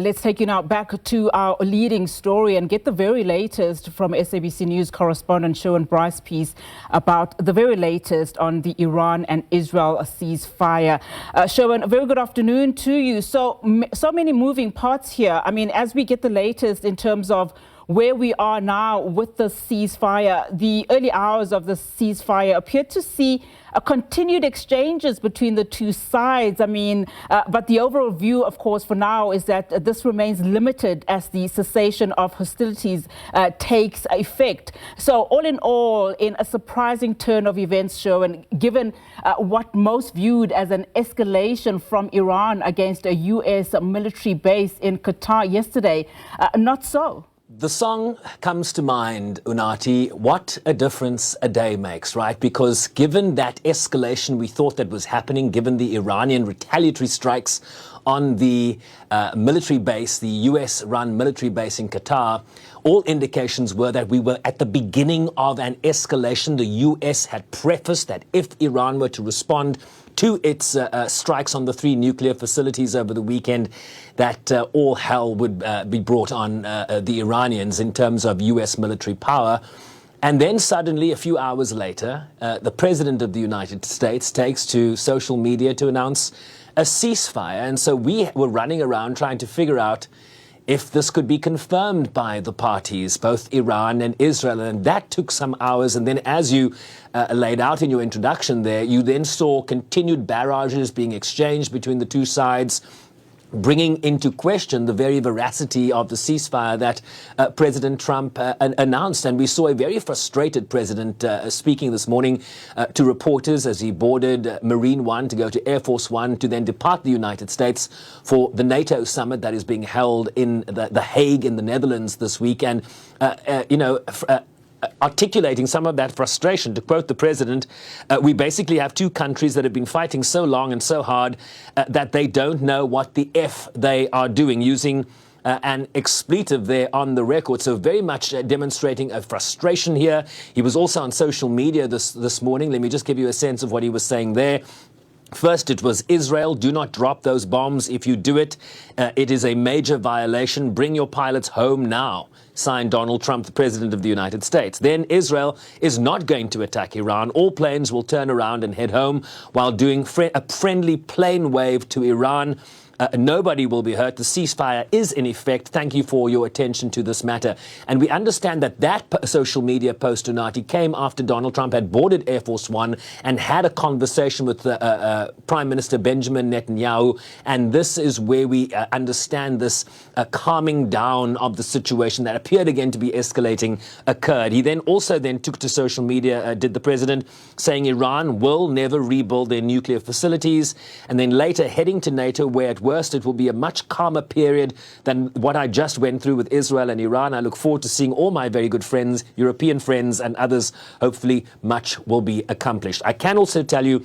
Let's take you now back to our leading story and get the very latest from SABC News correspondent Sherwin Bryce piece about the very latest on the Iran and Israel ceasefire. Sherwin, a very good afternoon to you. So many moving parts here. I mean, as we get the latest in terms of where we are now with the ceasefire, the early hours of the ceasefire appear to see continued exchanges between the two sides. I mean, but the overall view, of course, for now is that this remains limited as the cessation of hostilities takes effect. So all in all, in a surprising turn of events, Sherwin, given what most viewed as an escalation from Iran against a U.S. military base in Qatar yesterday, not so. The song comes to mind, Unati, what a difference a day makes, right? Because given that escalation we thought that was happening, given the Iranian retaliatory strikes on the military base, the US-run military base in Qatar, all indications were that we were at the beginning of an escalation. The US had prefaced that if Iran were to respond to its strikes on the 3 nuclear facilities over the weekend, that all hell would be brought on the Iranians in terms of US military power. And then suddenly, a few hours later, the President of the United States takes to social media to announce a ceasefire. And so we were running around trying to figure out if this could be confirmed by the parties, both Iran and Israel. And that took some hours. And then as you laid out in your introduction there, you then saw continued barrages being exchanged between the two sides, bringing into question the very veracity of the ceasefire that President Trump announced. And we saw a very frustrated president speaking this morning to reporters as he boarded Marine One to go to Air Force One to then depart the United States for the NATO summit that is being held in the Hague in the Netherlands this week. And, articulating some of that frustration. To quote the president, we basically have two countries that have been fighting so long and so hard that they don't know what the F they are doing, using an expletive there on the record. So very much demonstrating a frustration here. He was also on social media this morning. Let me just give you a sense of what he was saying there. First, it was Israel, do not drop those bombs. If you do it, it is a major violation. Bring your pilots home now. Signed Donald Trump, the President of the United States. Then Israel is not going to attack Iran. All planes will turn around and head home while doing a friendly plane wave to Iran. Nobody will be hurt. The ceasefire is in effect. Thank you for your attention to this matter. And we understand that social media post, Unati, came after Donald Trump had boarded Air Force One and had a conversation with Prime Minister Benjamin Netanyahu. And this is where we understand this calming down of the situation that appeared again to be escalating occurred. He then took to social media, did the president, saying Iran will never rebuild their nuclear facilities. And then later heading to NATO, where at worst, it will be a much calmer period than what I just went through with Israel and Iran. I look forward to seeing all my very good friends, European friends and others. Hopefully, much will be accomplished. I can also tell you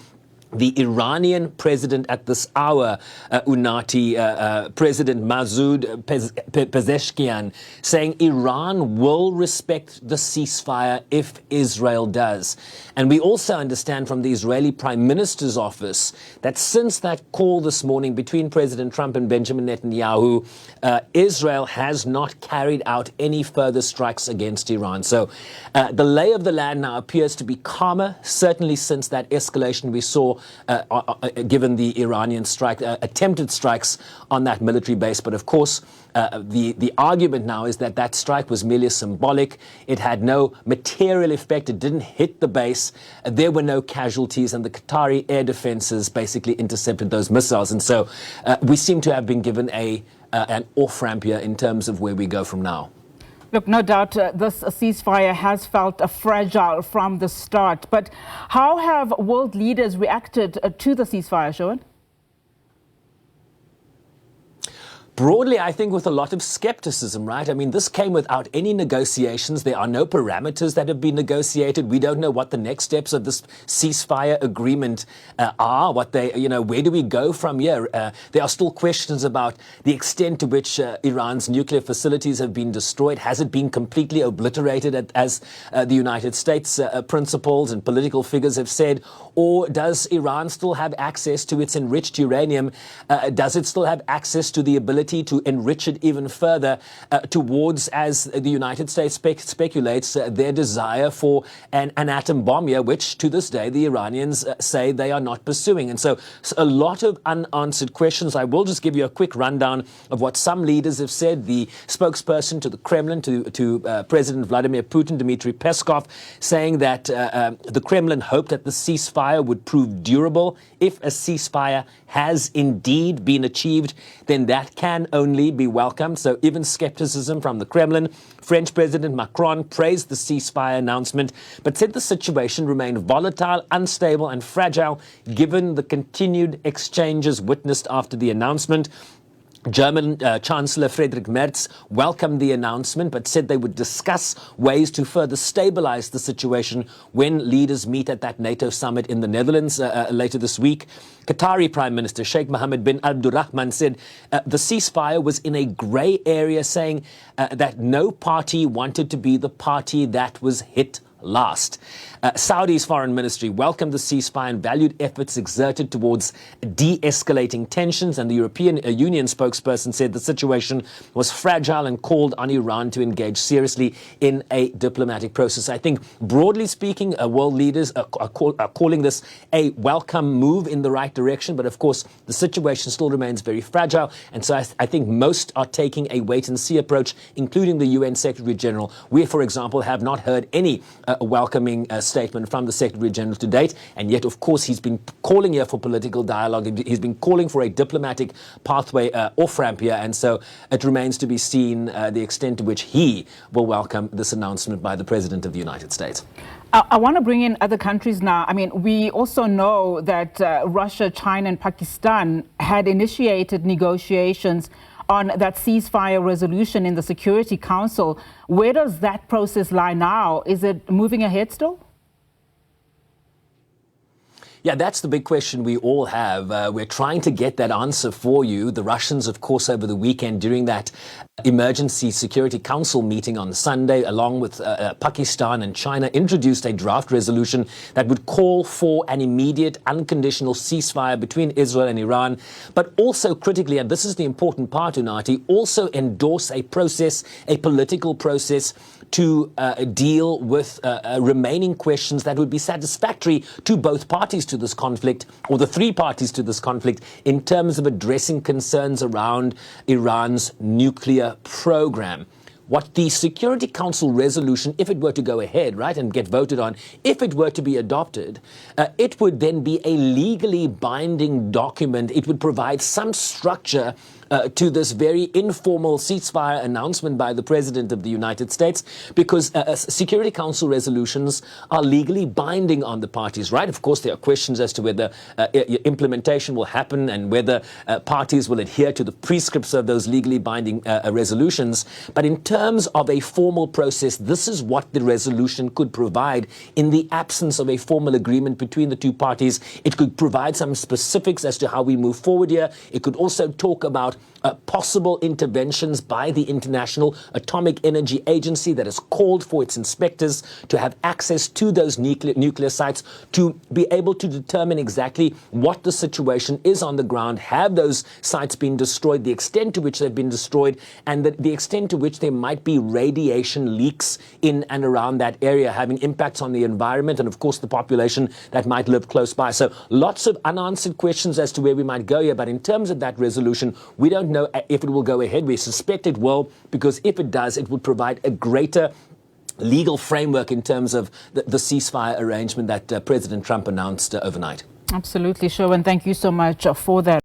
the Iranian president at this hour, Unati, President Masoud Pezeshkian, saying Iran will respect the ceasefire if Israel does. And we also understand from the Israeli Prime Minister's office that since that call this morning between President Trump and Benjamin Netanyahu, Israel has not carried out any further strikes against Iran. So the lay of the land now appears to be calmer, certainly since that escalation we saw given the Iranian attempted strikes on that military base. But of course, the argument now is that strike was merely symbolic. It had no material effect. It didn't hit the base. There were no casualties, and the Qatari air defenses basically intercepted those missiles. And so we seem to have been given an off-ramp here in terms of where we go from now. Look, no doubt this ceasefire has felt fragile from the start. But how have world leaders reacted to the ceasefire, Sherwin? Broadly, I think with a lot of skepticism, right? I mean, this came without any negotiations. There are no parameters that have been negotiated. We don't know what the next steps of this ceasefire agreement are, where do we go from here? There are still questions about the extent to which Iran's nuclear facilities have been destroyed. Has it been completely obliterated, as the United States principals and political figures have said? Or does Iran still have access to its enriched uranium? Does it still have access to the ability ability to enrich it even further towards, as the United States speculates, their desire for an atom bomb here, which to this day the Iranians say they are not pursuing. And so a lot of unanswered questions. I will just give you a quick rundown of what some leaders have said. The spokesperson to the Kremlin, to President Vladimir Putin, Dmitry Peskov, saying that the Kremlin hoped that the ceasefire would prove durable. If a ceasefire has indeed been achieved, then that can only be welcomed. So even skepticism from the Kremlin. French President Macron praised the ceasefire announcement, but said the situation remained volatile, unstable and fragile given the continued exchanges witnessed after the announcement. German Chancellor Friedrich Merz welcomed the announcement but said they would discuss ways to further stabilize the situation when leaders meet at that NATO summit in the Netherlands later this week. Qatari Prime Minister Sheikh Mohammed bin Abdulrahman said the ceasefire was in a grey area, saying that no party wanted to be the party that was hit last. Saudi's foreign ministry welcomed the ceasefire and valued efforts exerted towards de-escalating tensions, and the European Union spokesperson said the situation was fragile and called on Iran to engage seriously in a diplomatic process. I think, broadly speaking, world leaders are calling this a welcome move in the right direction, but of course the situation still remains very fragile, and so I think most are taking a wait-and-see approach, including the UN Secretary General. We, for example, have not heard any welcoming statement from the Secretary General to date, and yet, of course, he's been calling here for political dialogue. He's been calling for a diplomatic pathway off-ramp here, and so it remains to be seen the extent to which he will welcome this announcement by the President of the United States. I want to bring in other countries now. I mean, we also know that Russia, China and Pakistan had initiated negotiations on that ceasefire resolution in the Security Council. Where does that process lie now? Is it moving ahead still? Yeah, that's the big question we all have. We're trying to get that answer for you. The Russians, of course, over the weekend during that Emergency Security Council meeting on Sunday, along with Pakistan and China, introduced a draft resolution that would call for an immediate, unconditional ceasefire between Israel and Iran, but also critically, and this is the important part, Unati, also endorse a process, a political process to deal with remaining questions that would be satisfactory to both parties to this conflict, or the three parties to this conflict, in terms of addressing concerns around Iran's nuclear program. What the Security Council resolution, if it were to go ahead, right, and get voted on, if it were to be adopted, it would then be a legally binding document. It would provide some structure to this very informal ceasefire announcement by the President of the United States, because Security Council resolutions are legally binding on the parties, right? Of course, there are questions as to whether implementation will happen and whether parties will adhere to the prescripts of those legally binding resolutions. But in terms of a formal process, this is what the resolution could provide in the absence of a formal agreement between the two parties. It could provide some specifics as to how we move forward here. It could also talk about possible interventions by the International Atomic Energy Agency that has called for its inspectors to have access to those nuclear sites, to be able to determine exactly what the situation is on the ground. Have those sites been destroyed, the extent to which they've been destroyed, and the extent to which there might be radiation leaks in and around that area, having impacts on the environment and, of course, the population that might live close by. So lots of unanswered questions as to where we might go here. But in terms of that resolution, we don't know if it will go ahead. We suspect it will, because if it does, it would provide a greater legal framework in terms of the ceasefire arrangement that President Trump announced overnight. Absolutely, sure. And thank you so much for that.